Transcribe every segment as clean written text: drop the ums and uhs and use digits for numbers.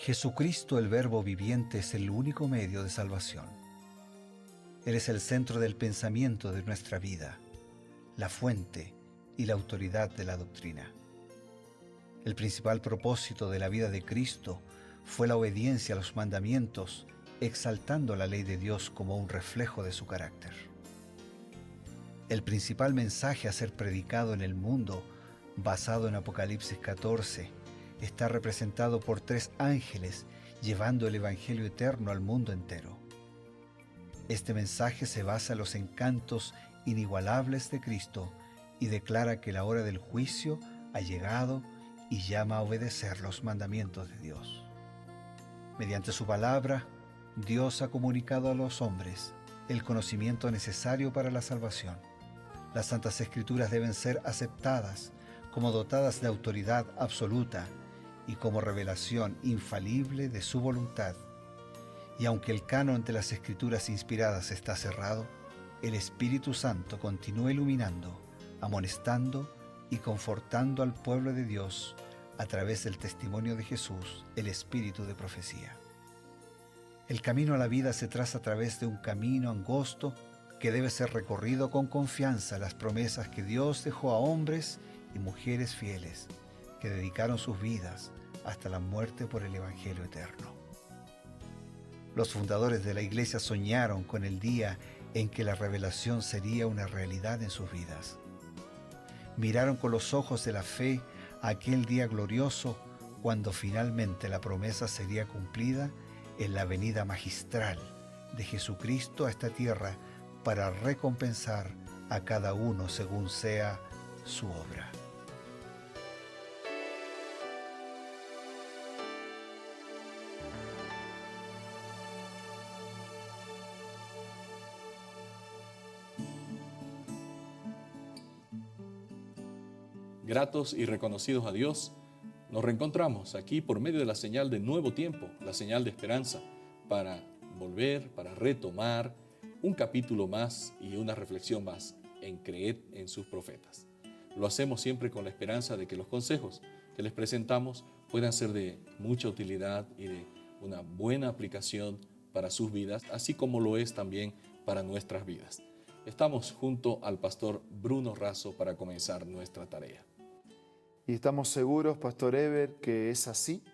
Jesucristo, el Verbo viviente, es el único medio de salvación. Él es el centro del pensamiento de nuestra vida, la fuente y la autoridad de la doctrina. El principal propósito de la vida de Cristo fue la obediencia a los mandamientos, exaltando la ley de Dios como un reflejo de su carácter. El principal mensaje a ser predicado en el mundo, basado en Apocalipsis 14, está representado por 3 ángeles llevando el Evangelio eterno al mundo entero. Este mensaje se basa en los encantos inigualables de Cristo y declara que la hora del juicio ha llegado y llama a obedecer los mandamientos de Dios. Mediante su palabra, Dios ha comunicado a los hombres el conocimiento necesario para la salvación. Las Santas Escrituras deben ser aceptadas como dotadas de autoridad absoluta y como revelación infalible de su voluntad. Y aunque el canon de las Escrituras inspiradas está cerrado, el Espíritu Santo continúa iluminando, amonestando y confortando al pueblo de Dios a través del testimonio de Jesús, el Espíritu de profecía. El camino a la vida se traza a través de un camino angosto que debe ser recorrido con confianza en las promesas que Dios dejó a hombres y mujeres fieles que dedicaron sus vidas hasta la muerte por el Evangelio eterno. Los fundadores de la Iglesia soñaron con el día en que la revelación sería una realidad en sus vidas. Miraron con los ojos de la fe a aquel día glorioso cuando finalmente la promesa sería cumplida en la venida magistral de Jesucristo a esta tierra para recompensar a cada uno según sea su obra. Gratos y reconocidos a Dios, nos reencontramos aquí por medio de la señal de nuevo tiempo, la señal de esperanza, para volver, para retomar un capítulo más y una reflexión más en Creed en sus profetas. Lo hacemos siempre con la esperanza de que los consejos que les presentamos puedan ser de mucha utilidad y de una buena aplicación para sus vidas, así como lo es también para nuestras vidas. Estamos junto al pastor Bruno Razo para comenzar nuestra tarea. Y estamos seguros, Pastor Eber, que es así,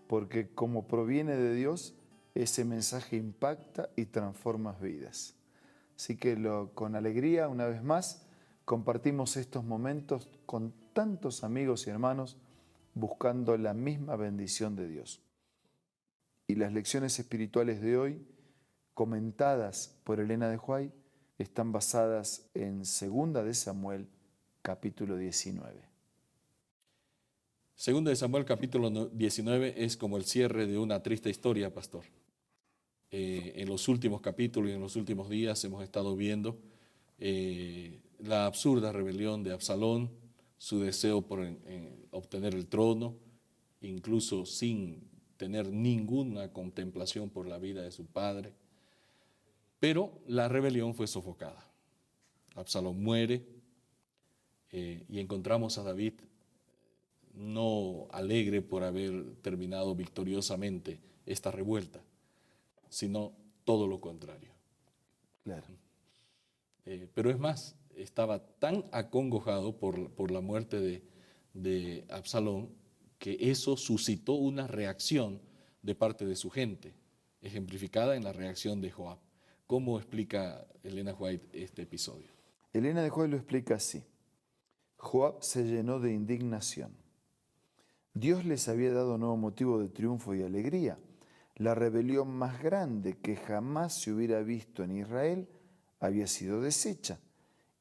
porque como proviene de Dios, ese mensaje impacta y transforma vidas. Así que con alegría, una vez más, compartimos estos momentos con tantos amigos y hermanos buscando la misma bendición de Dios. Y las lecciones espirituales de hoy, comentadas por Elena de Huay, están basadas en 2 de Samuel, capítulo 19. Segunda de Samuel capítulo 19 es como el cierre de una triste historia, pastor. En los últimos capítulos y en los últimos días hemos estado viendo la absurda rebelión de Absalón, su deseo por obtener el trono, incluso sin tener ninguna contemplación por la vida de su padre. Pero la rebelión fue sofocada. Absalón muere y encontramos a David no alegre por haber terminado victoriosamente esta revuelta, sino todo lo contrario. Claro. Pero es más, estaba tan acongojado por la muerte de Absalón que eso suscitó una reacción de parte de su gente, ejemplificada en la reacción de Joab. ¿Cómo explica Elena White este episodio? Elena de Huay lo explica así. Joab se llenó de indignación. Dios les había dado nuevo motivo de triunfo y alegría. La rebelión más grande que jamás se hubiera visto en Israel había sido deshecha.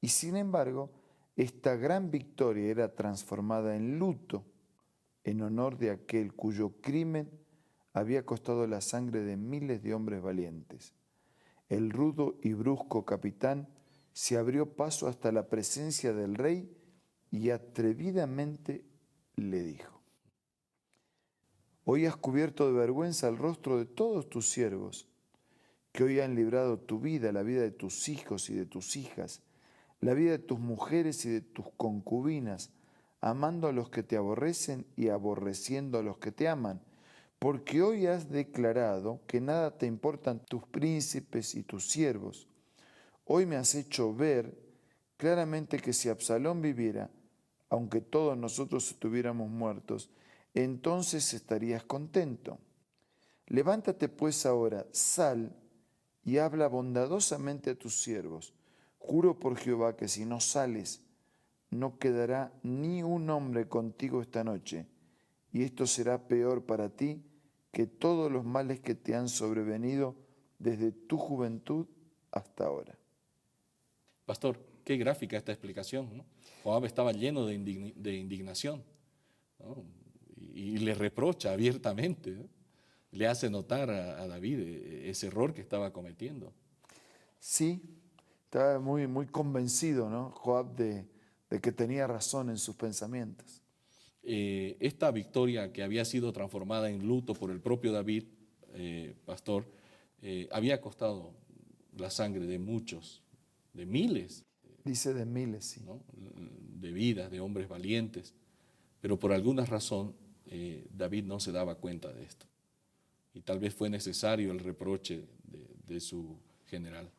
Y sin embargo, esta gran victoria era transformada en luto en honor de aquel cuyo crimen había costado la sangre de miles de hombres valientes. El rudo y brusco capitán se abrió paso hasta la presencia del rey y atrevidamente le dijo: Hoy has cubierto de vergüenza el rostro de todos tus siervos, que hoy han librado tu vida, la vida de tus hijos y de tus hijas, la vida de tus mujeres y de tus concubinas, amando a los que te aborrecen y aborreciendo a los que te aman, porque hoy has declarado que nada te importan tus príncipes y tus siervos. Hoy me has hecho ver claramente que si Absalón viviera, aunque todos nosotros estuviéramos muertos, entonces estarías contento. Levántate pues ahora, sal y habla bondadosamente a tus siervos. Juro por Jehová que si no sales, no quedará ni un hombre contigo esta noche, y esto será peor para ti que todos los males que te han sobrevenido desde tu juventud hasta ahora. Pastor, qué gráfica esta explicación, ¿no? Joab estaba lleno de indignación, ¿no? Y le reprocha abiertamente, ¿no? Le hace notar a David ese error que estaba cometiendo. Sí, estaba muy convencido, ¿no? Joab de que tenía razón en sus pensamientos. Esta victoria que había sido transformada en luto por el propio David, pastor, había costado la sangre de muchos, de miles, Dice de miles, sí. ¿no? De vidas, de hombres valientes, pero por alguna razón David no se daba cuenta de esto. Y tal vez fue necesario el reproche de su general.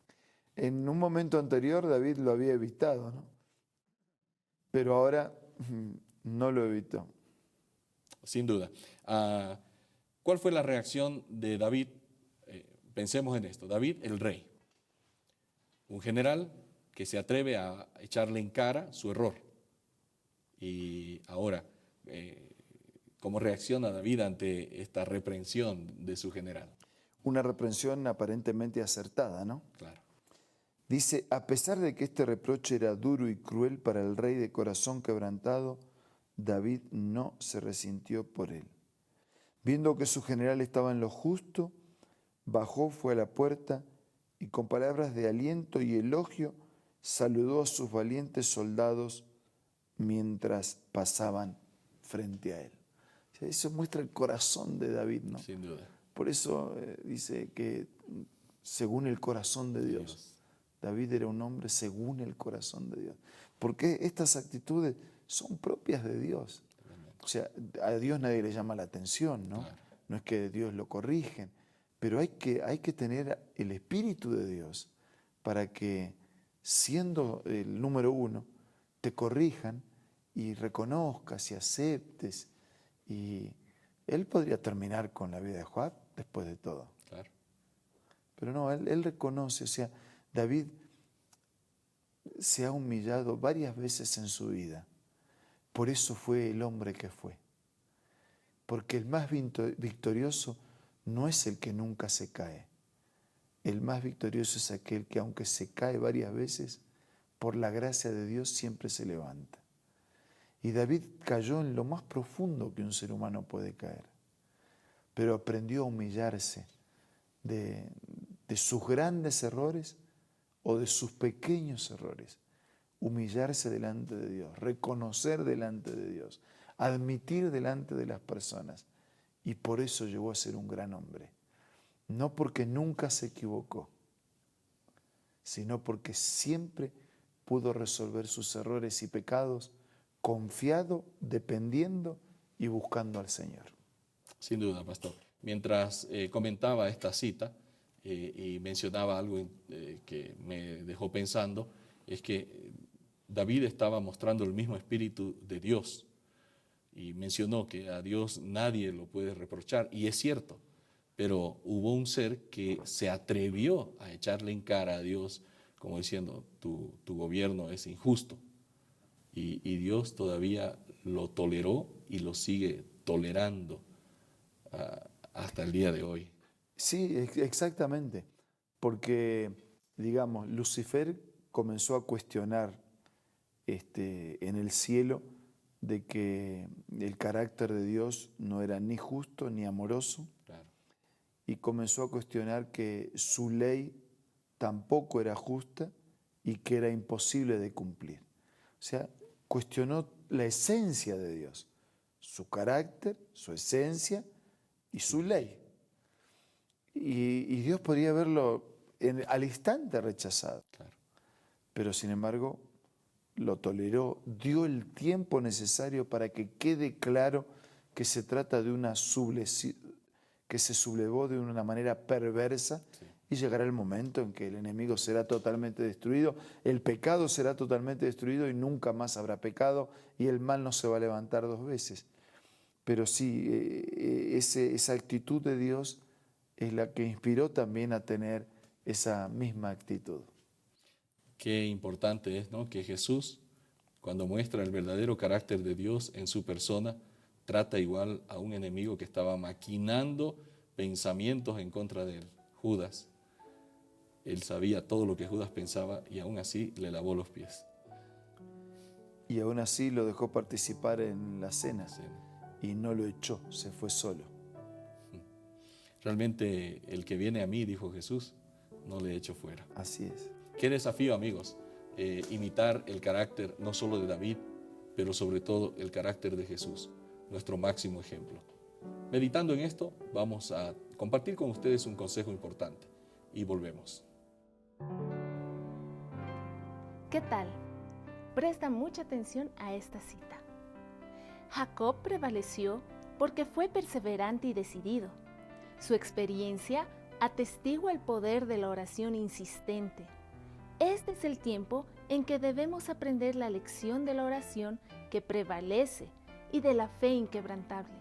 En un momento anterior David lo había evitado, ¿no? Pero ahora no lo evitó. Sin duda. ¿Cuál fue la reacción de David? Pensemos en esto. David, el rey. Un general que se atreve a echarle en cara su error. Y ahora, ¿cómo reacciona David ante esta reprensión de su general? Una reprensión aparentemente acertada, ¿no? Claro. Dice, a pesar de que este reproche era duro y cruel para el rey de corazón quebrantado, David no se resintió por él. Viendo que su general estaba en lo justo, bajó, fue a la puerta y con palabras de aliento y elogio saludó a sus valientes soldados mientras pasaban frente a él. O sea, eso muestra el corazón de David, ¿no? Sin duda. Por eso dice que según el corazón de Dios. David era un hombre según el corazón de Dios. Porque estas actitudes son propias de Dios. O sea, a Dios nadie le llama la atención, ¿no? Claro. No es que Dios lo corrigen, pero hay que tener el Espíritu de Dios para que, siendo el número uno, te corrijan y reconozcas y aceptes. Y él podría terminar con la vida de Joab después de todo. Claro. Pero no, él reconoce, o sea, David se ha humillado varias veces en su vida. Por eso fue el hombre que fue. Porque el más victorioso no es el que nunca se cae. El más victorioso es aquel que, aunque se cae varias veces, por la gracia de Dios siempre se levanta. Y David cayó en lo más profundo que un ser humano puede caer. Pero aprendió a humillarse de sus grandes errores o de sus pequeños errores. Humillarse delante de Dios, reconocer delante de Dios, admitir delante de las personas. Y por eso llegó a ser un gran hombre. No porque nunca se equivocó, sino porque siempre pudo resolver sus errores y pecados confiado, dependiendo y buscando al Señor. Sin duda, pastor. Mientras comentaba esta cita y mencionaba algo que me dejó pensando, es que David estaba mostrando el mismo espíritu de Dios y mencionó que a Dios nadie lo puede reprochar, y es cierto, pero hubo un ser que se atrevió a echarle en cara a Dios como diciendo, tu gobierno es injusto, y Dios todavía lo toleró y lo sigue tolerando hasta el día de hoy. Sí, exactamente, porque, digamos, Lucifer comenzó a cuestionar en el cielo de que el carácter de Dios no era ni justo ni amoroso, Claro. y comenzó a cuestionar que su ley tampoco era justa y que era imposible de cumplir. O sea, cuestionó la esencia de Dios, su carácter, su esencia y su ley. Y Dios podría haberlo al instante rechazado. Claro. Pero sin embargo lo toleró, dio el tiempo necesario para que quede claro que se trata de una que se sublevó de una manera perversa, Sí. y llegará el momento en que el enemigo será totalmente destruido, el pecado será totalmente destruido y nunca más habrá pecado y el mal no se va a levantar dos veces. Pero sí, esa actitud de Dios es la que inspiró también a tener esa misma actitud. Qué importante es, ¿no?, que Jesús, cuando muestra el verdadero carácter de Dios en su persona, trata igual a un enemigo que estaba maquinando pensamientos en contra de él, Judas. Él sabía todo lo que Judas pensaba y aún así le lavó los pies. Y aún así lo dejó participar en la cena Sí. y no lo echó, se fue solo. Realmente el que viene a mí, dijo Jesús, no le echo fuera. Así es. Qué desafío, amigos, imitar el carácter no solo de David, pero sobre todo el carácter de Jesús, nuestro máximo ejemplo. Meditando en esto, vamos a compartir con ustedes un consejo importante y volvemos. ¿Qué tal? Presta mucha atención a esta cita. Jacob prevaleció porque fue perseverante y decidido. Su experiencia atestigua el poder de la oración insistente. Este es el tiempo en que debemos aprender la lección de la oración que prevalece y de la fe inquebrantable.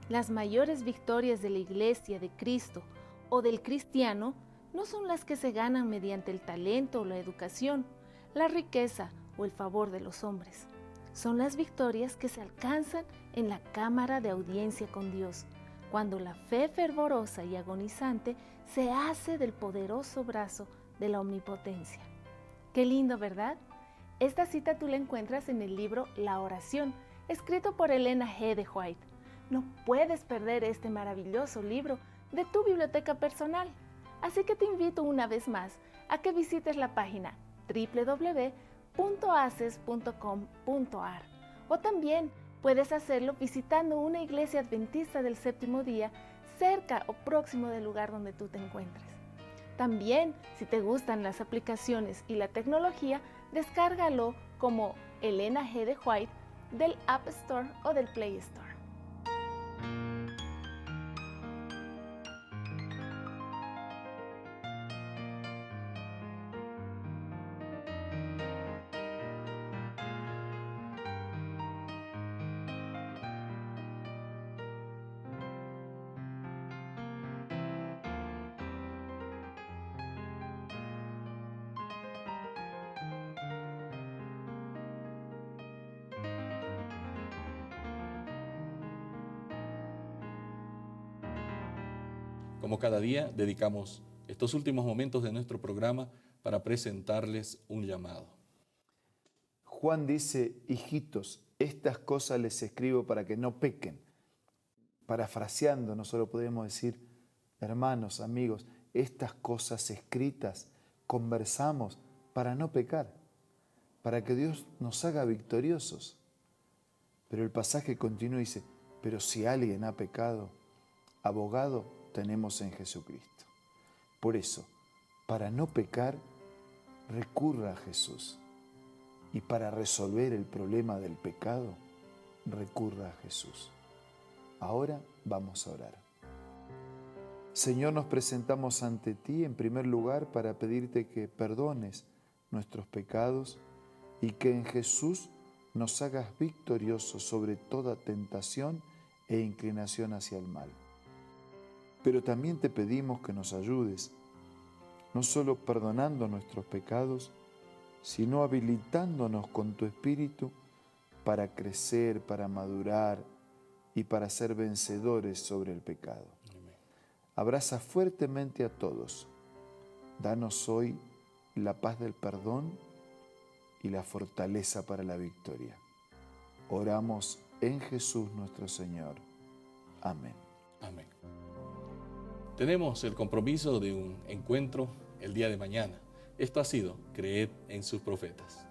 Las mayores victorias de la Iglesia de Cristo o del cristiano no son las que se ganan mediante el talento o la educación, la riqueza o el favor de los hombres. Son las victorias que se alcanzan en la cámara de audiencia con Dios, cuando la fe fervorosa y agonizante se hace del poderoso brazo de la omnipotencia. Qué lindo, ¿verdad? Esta cita tú la encuentras en el libro La Oración, escrito por Elena G. de White. No puedes perder este maravilloso libro de tu biblioteca personal. Así que te invito una vez más a que visites la página www.aces.com.ar o también puedes hacerlo visitando una iglesia adventista del séptimo día cerca o próximo del lugar donde tú te encuentres. También, si te gustan las aplicaciones y la tecnología, descárgalo como Elena G. de White del App Store o del Play Store. Como cada día, dedicamos estos últimos momentos de nuestro programa para presentarles un llamado. Juan dice: hijitos, estas cosas les escribo para que no pequen. Parafraseando, no solo podemos decir, hermanos, amigos, estas cosas escritas conversamos para no pecar, para que Dios nos haga victoriosos. Pero el pasaje continúa y dice: pero si alguien ha pecado, abogado tenemos en Jesucristo. Por eso, para no pecar, recurra a Jesús. Y para resolver el problema del pecado, recurra a Jesús. Ahora vamos a orar. Señor, nos presentamos ante ti en primer lugar para pedirte que perdones nuestros pecados y que en Jesús nos hagas victoriosos sobre toda tentación e inclinación hacia el mal. Pero también te pedimos que nos ayudes, no solo perdonando nuestros pecados, sino habilitándonos con tu Espíritu para crecer, para madurar y para ser vencedores sobre el pecado. Amén. Abraza fuertemente a todos. Danos hoy la paz del perdón y la fortaleza para la victoria. Oramos en Jesús nuestro Señor. Amén. Amén. Tenemos el compromiso de un encuentro el día de mañana. Esto ha sido Creed en sus profetas.